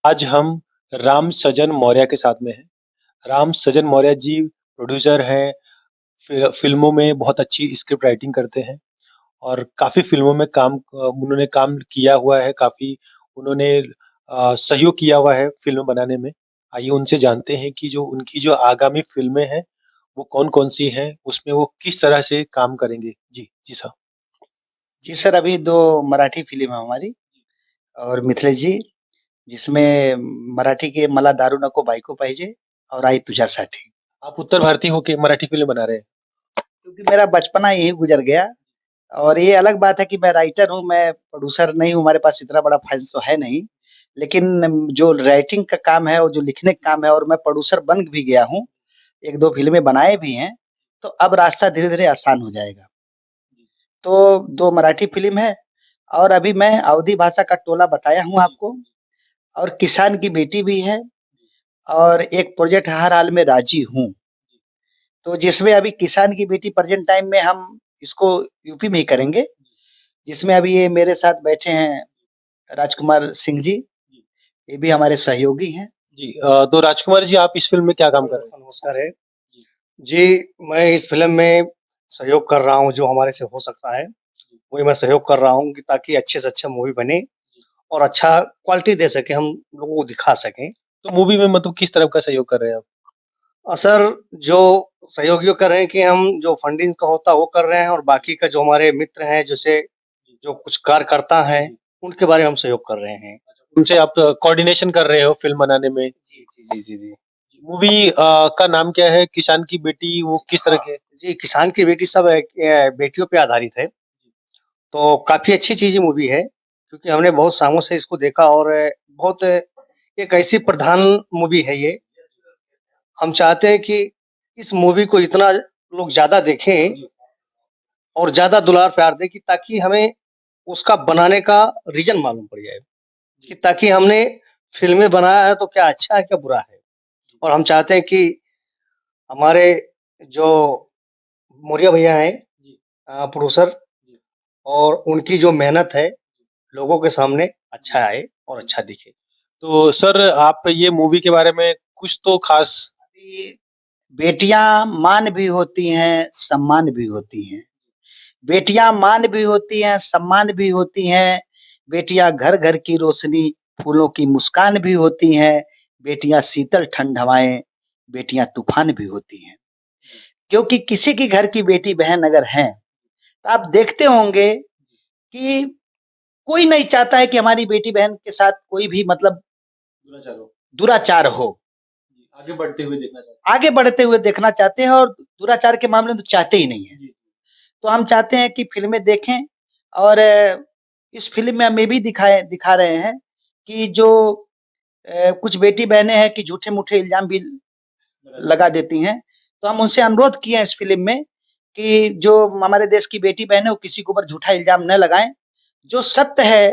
आज हम राम सजन मौर्य के साथ में हैं। राम सजन मौर्य जी प्रोड्यूसर हैं, फ़िल्मों में बहुत अच्छी स्क्रिप्ट राइटिंग करते हैं और काफ़ी फ़िल्मों में उन्होंने काम किया हुआ है, काफ़ी उन्होंने सहयोग किया हुआ है फ़िल्म बनाने में। आइए उनसे जानते हैं कि जो उनकी जो आगामी फ़िल्में हैं, वो कौन-कौन सी हैं? उसमें वो किस तरह से काम करेंगे? जी, जी साहब। जी सर, अभी 2 मराठी फ़िल्म है हमारी और मिथिलेश जी, जिसमें मराठी के मला दारू नको बायको पाहिजे और आई तुझ्यासाठी। आप उत्तर भारतीय होके मराठी फ़िल्म बना रहे हैं। क्योंकि मेरा बचपना यहीं गुज़र गया और ये अलग बात है कि मैं राइटर हूँ, मैं प्रोड्यूसर नहीं हूँ, हमारे पास इतना बड़ा फ़ंड्स तो है नहीं। लेकिन जो राइटिंग का काम है और जो लिखने का काम है और मैं प्रोड्यूसर बन भी गया हूँ, 1-2 फ़िल्में बनाए भी हैं, तो अब रास्ता धीरे-धीरे आसान हो जाएगा। तो 2 मराठी फ़िल्म है और अभी मैं अवधी भाषा का टोला बताया हूँ आपको और किसान की बेटी भी है और एक प्रोजेक्ट हर हाल में राजी हूँ। तो जिसमें अभी किसान की बेटी प्रेज़ेंट टाइम में हम इसको यूपी में ही करेंगे, जिसमें अभी ये मेरे साथ बैठे हैं राजकुमार सिंह जी, ये भी हमारे सहयोगी हैं। जी तो राजकुमार जी आप इस फ़िल्म में क्या काम कर रहे हैं? नमस्कार है। जी, मैं इस फ़िल्म में सहयोग कर रहा हूँ, जो हमारे से हो सकता है, वही मैं सहयोग कर रहा हूँ कि ताकि अच्छे से अच्छा मूवी बने और अच्छा क्वालिटी दे सकें, हम लोगों को दिखा सकें। तो मूवी में मतलब किस तरह का सहयोग कर रहे हैं आप? सर, जो सहयोगियों कर रहे हैं कि हम जो फंडिंग का होता है, वो कर रहे हैं और बाकी का जो हमारे मित्र हैं, जैसे जो कुछ कार्यकर्ता हैं, उनके बारे में हम सहयोग कर रहे हैं। उनसे आप कोऑर्डिनेशन कर रहे हो फ़िल्म बनाने में। जी, जी, जी, जी। मूवी का नाम क्या है? किसान की बेटी वो किस तरह के है? जी, किसान की बेटी सब बेटियों पे आधारित है। तो काफ़ी अच्छी चीज़ मूवी है, क्योंकि हमने बहुत सालों से इसको देखा और बहुत एक ऐसी प्रधान मूवी है ये। हम चाहते हैं कि इस मूवी को इतना लोग ज़्यादा देखें और ज़्यादा दुलार प्यार दें कि ताकि हमें उसका बनाने का रीज़न मालूम पड़ जाए, कि ताकि हमने फ़िल्में बनाया है तो क्या अच्छा है, क्या बुरा है। और हम चाहते हैं कि हमारे जो मौर्य भैया हैं प्रोड्यूसर और उनकी जो मेहनत है, लोगों के सामने अच्छा आए और अच्छा दिखे। तो सर आप ये मूवी के बारे में कुछ तो ख़ास अभी बेटियाँ मान भी होती हैं, सम्मान भी होती हैं। बेटियाँ मान भी होती हैं, सम्मान भी होती हैं। बेटियाँ घर-घर की रोशनी, फूलों की मुस्कान भी होती हैं। बेटियाँ शीतल ठंड हवाएँ, बेटियाँ तूफ़ान भी होती हैं। क्योंकि किसी के घर की बेटी-बहन अगर हैं, तो आप देखते होंगे कि कोई नहीं चाहता है कि हमारी बेटी-बहन के साथ कोई भी मतलब दुराचार हो। दुराचार हो। आगे बढ़ते हुए देखना चाहते आगे बढ़ते हुए देखना चाहते हैं और दुराचार के मामले में तो चाहते ही नहीं हैं। हैं। जी। तो हम चाहते हैं कि फ़िल्में देखें और इस फ़िल्म में हम ये भी दिखा रहे हैं कि जो कुछ बेटी-बहनें हैं कि झूठे-मूठे इल्ज़ाम भी लगा देती हैं। तो हम उनसे अनुरोध किए हैं इस फ़िल्म में कि जो हमारे देश की बेटी-बहन है, वो किसी के ऊपर झूठा इल्ज़ाम न लगाएँ। जो सत्य है,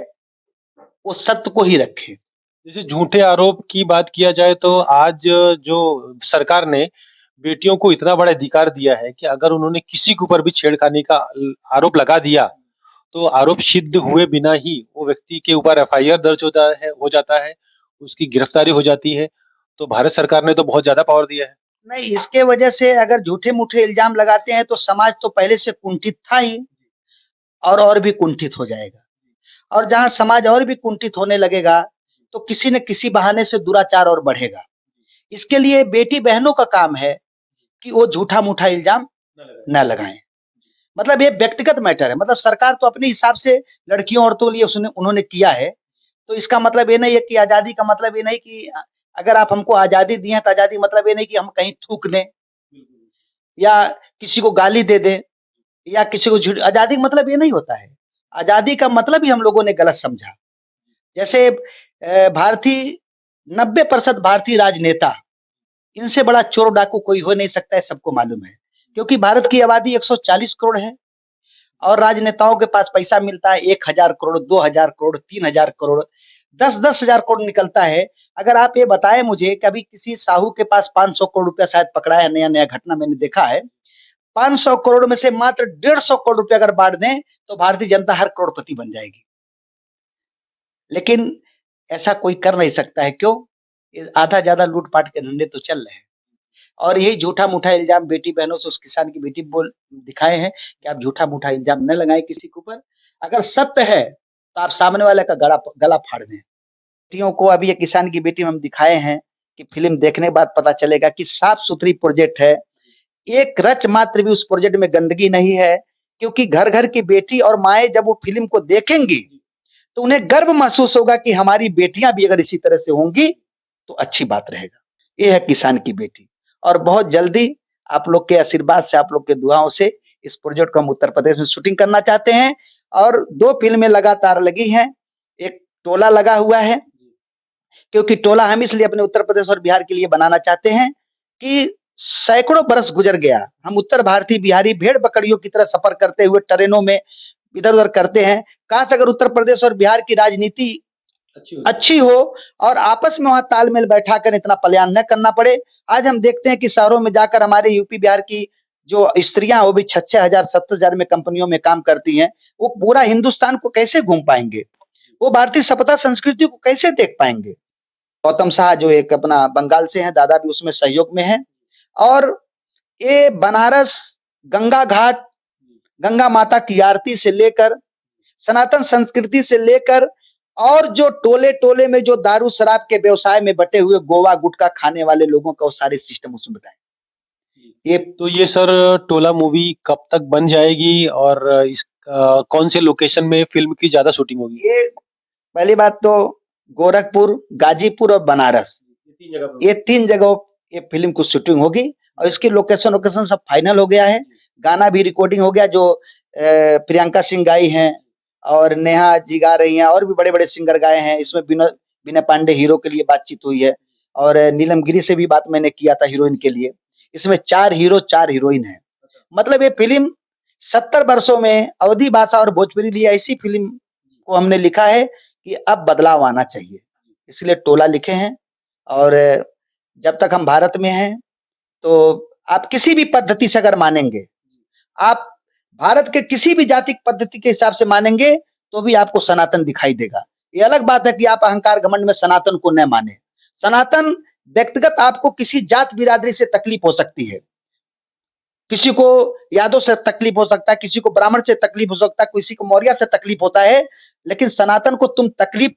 वो सत्य को ही रखें। जैसे झूठे आरोप की बात किया जाए तो आज जो सरकार ने बेटियों को इतना बड़ा अधिकार दिया है कि अगर उन्होंने किसी के ऊपर भी छेड़खानी का आरोप लगा दिया, तो आरोप सिद्ध हुए बिना ही वो व्यक्ति के ऊपर एफआईआर दर्ज हो जाता है, उसकी गिरफ्तारी हो जाती है। तो भारत सरकार ने तो बहुत ज़्यादा पावर दिया है। नहीं, इसके वजह से अगर झूठे-मूठे इल्ज़ाम लगाते हैं, तो समाज तो पहले से कुंठित था ही और भी कुंठित हो जाएगा। और जहाँ समाज और भी कुंठित होने लगेगा, तो किसी न किसी बहाने से दुराचार और बढ़ेगा। इसके लिए बेटी-बहनों का काम है कि वो झूठा-मूठा इल्ज़ाम ना लगाएँ। मतलब ये व्यक्तिगत मैटर है, मतलब सरकार तो अपने हिसाब से लड़कियों, औरतों के लिए उसने उन्होंने किया है। तो इसका मतलब ये नहीं है कि आज़ादी का मतलब ये नहीं कि अगर आप हमको आज़ादी दी हैं, तो आज़ादी मतलब ये नहीं कि हम कहीं थूक दें या किसी को गाली दे दें या किसी को झूठ आज़ादी का मतलब ये नहीं होता है। आज़ादी का मतलब ही हम लोगों ने गलत समझा। जैसे भारतीय 90% भारतीय राजनेता, इनसे बड़ा चोर डाकू कोई हो नहीं सकता है, सबको मालूम है। क्योंकि भारत की आबादी 140 करोड़ है और राजनेताओं के पास पैसा मिलता है 1000 करोड़, 2000 करोड़, 3000 करोड़, 10-10 हज़ार करोड़ निकलता है। अगर आप ये बताएँ मुझे कभी किसी साहू के पास 500 करोड़ रुपया शायद पकड़ा है, नया-नया घटना मैंने देखा है। 500 करोड़ में से मात्र 150 करोड़ रुपया अगर बाँट दें, तो भारतीय जनता हर करोड़पति बन जाएगी। लेकिन ऐसा कोई कर नहीं सकता है, क्यों? ये आधा-ज़्यादा लूट-पाट के धंधे तो चल रहे हैं। और यही झूठा-मूठा इल्ज़ाम बेटी-बहनों से उस किसान की बेटी बोल दिखाए हैं कि आप झूठा-मूठा इल्ज़ाम न लगाएँ किसी के ऊपर। अगर सत्य है, तो आप सामने वाले का गला गला फाड़ दें। बेटियों को अभी ये किसान की बेटी में हम दिखाए हैं कि फ़िल्म देखने के बाद पता चलेगा कि साफ-सुथरी प्रोजेक्ट है। एक रच मात्र भी उस प्रोजेक्ट में गंदगी नहीं है, क्योंकि घर-घर की बेटी और माएँ जब वो फ़िल्म को देखेंगी, तो उन्हें गर्व महसूस होगा कि हमारी बेटियाँ भी अगर इसी तरह से होंगी, तो अच्छी बात रहेगा। ये है किसान की बेटी और बहुत जल्दी आप लोग के आशीर्वाद से, आप लोग के दुआओं से इस प्रोजेक्ट को हम उत्तर प्रदेश में शूटिंग करना चाहते हैं और 2 फ़िल्में लगातार लगी हैं। एक टोला लगा हुआ है, क्योंकि टोला हम इसलिए अपने उत्तर प्रदेश और बिहार के लिए बनाना चाहते हैं कि सैकड़ों बरस गुज़र गया। हम उत्तर भारतीय बिहारी भेड़-बकरियों की तरह सफ़र करते हुए ट्रेनों में इधर-उधर करते हैं। काश अगर उत्तर प्रदेश और बिहार की राजनीति अच्छी हो और आपस में वहाँ तालमेल बैठाकर इतना पलायन न करना पड़े। आज हम देखते हैं कि शहरों में जाकर हमारे यूपी बिहार की जो स्त्रियाँ वो भी 6-6 हज़ार 7,000 में कंपनियों में काम करती हैं। वो पूरा हिंदुस्तान को कैसे घूम पाएँगे? वो भारतीय सभ्यता संस्कृति को कैसे देख पाएँगे? गौतम शाह जो एक अपना बंगाल से हैं, दादा भी उसमें सहयोग में हैं और ये बनारस, गंगा घाट, गंगा माता की आरती से लेकर, सनातन संस्कृति से लेकर और जो टोले-टोले में जो दारू शराब के व्यवसाय में बटे हुए गोवा, गुटखा खाने वाले लोगों का वो सारे सिस्टम उसमें बताएँ। ये तो ये सर टोला मूवी कब तक बन जाएगी और कौन से लोकेशन में फ़िल्म की ज़्यादा शूटिंग होगी? ये पहली बात तो गोरखपुर, गाजीपुर और बनारस, ये 3 जगहों ये फ़िल्म की शूटिंग होगी और इसकी लोकेशन-वोकेशन सब फाइनल हो गया है। गाना भी रिकॉर्डिंग हो गया जो प्रियंका सिंह गाई हैं और नेहा जी गा रही हैं और भी बड़े-बड़े सिंगर गाए हैं। इसमें विनय पांडे हीरो के लिए बातचीत हुई है और नीलम गिरी से भी बात मैंने किया था हीरोइन के लिए। इसमें 4 हीरो, 4 हीरोइन हैं। मतलब ये फ़िल्म 70 वर्षों में अवधी भाषा और भोजपुरी लिए ऐसी फ़िल्म को हमने लिखा है कि अब बदलाव आना चाहिए। इसलिए टोला लिखे हैं और जब तक हम भारत में हैं, तो आप किसी भी पद्धति से अगर मानेंगे, आप भारत के किसी भी जाति पद्धति के हिसाब से मानेंगे, तो भी आपको सनातन दिखाई देगा। ये अलग बात है कि आप अहंकार घमंड में सनातन को न मानें। सनातन व्यक्तिगत आपको किसी जात बिरादरी से तकलीफ हो सकती है। किसी को यादव से तकलीफ हो सकता है, किसी को ब्राह्मण से तकलीफ हो सकता है, किसी को मौर्य से तकलीफ होता है, लेकिन सनातन को तुम तकलीफ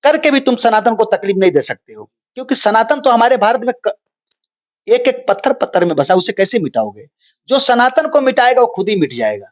करके भी तुम सनातन को तकलीफ नहीं दे सकते हो। क्योंकि सनातन तो हमारे भारत में एक-एक पत्थर-पत्थर में बसा है, उसे कैसे मिटाओगे? जो सनातन को मिटाएगा वो खुद ही मिट जाएगा।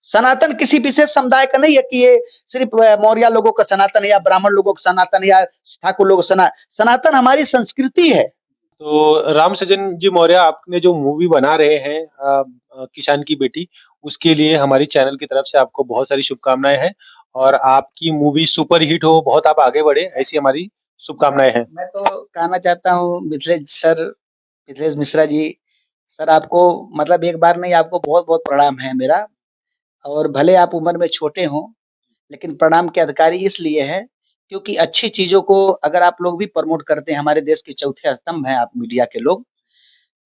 सनातन किसी विशेष समुदाय का नहीं है कि ये सिर्फ मौर्य लोगों का सनातन है या ब्राह्मण लोगों का सनातन है या ठाकुर लोगों का सनातन हमारी संस्कृति है। तो राम सजन जी मौर्य आपने जो मूवी बना रहे हैं किसान की बेटी, उसके लिए हमारी चैनल की तरफ से आपको बहुत सारी शुभकामनाएँ हैं और आपकी मूवी सुपर हिट हो, बहुत आप आगे बढ़े, ऐसी हमारी शुभकामनाएँ हैं। मैं तो कहना चाहता हूँ मिथिलेश मिश्रा जी, सर आपको मतलब एक बार नहीं आपको बहुत-बहुत प्रणाम है मेरा और भले आप उम्र में छोटे हों, लेकिन प्रणाम के अधिकारी इसलिए हैं, क्योंकि अच्छी चीज़ों को अगर आप लोग भी प्रमोट करते हैं, हमारे देश के चौथे स्तंभ हैं आप मीडिया के लोग,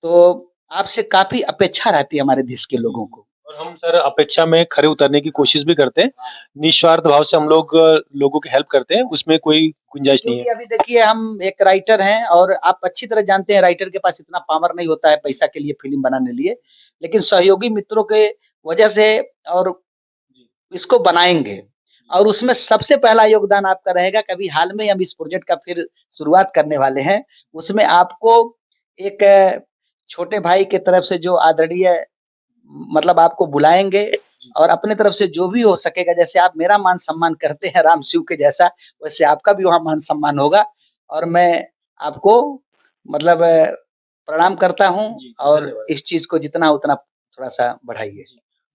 तो आपसे काफ़ी अपेक्षा रहती है हमारे देश के लोगों को। और हम सर अपेक्षा में खरे उतरने की कोशिश भी करते हैं। निस्वार्थ भाव से हम लोग लोगों की हेल्प करते हैं, उसमें कोई गुंजाइश नहीं है। क्योंकि अभी देखिए हम एक राइटर हैं और आप अच्छी तरह जानते हैं राइटर के पास इतना पावर नहीं होता है पैसा के लिए फ़िल्म बनाने लिए, लेकिन सहयोगी मित्रों के वजह से और इसको बनाएँगे और उसमें सबसे पहला योगदान आपका रहेगा कि अभी हाल में हम इस प्रोजेक्ट का फिर शुरुआत करने वाले हैं। उसमें आपको एक छोटे भाई की तरफ से जो आदरणीय मतलब आपको बुलाएँगे और अपनी तरफ से जो भी हो सकेगा, जैसे आप मेरा मान-सम्मान करते हैं राम शिव के जैसा, वैसे आपका भी वहाँ मान-सम्मान होगा और मैं आपको मतलब प्रणाम करता हूँ जी, और धन्यवाद। इस चीज़ को जितना उतना थोड़ा-सा बढ़ाइए।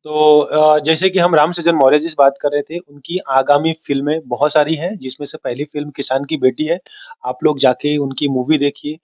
तो जैसे कि हम राम सजन मौर्य जी से बात कर रहे थे, उनकी आगामी फ़िल्में बहुत सारी हैं, जिसमें से पहली फ़िल्म किसान की बेटी है। आप लोग जाके उनकी मूवी देखिए।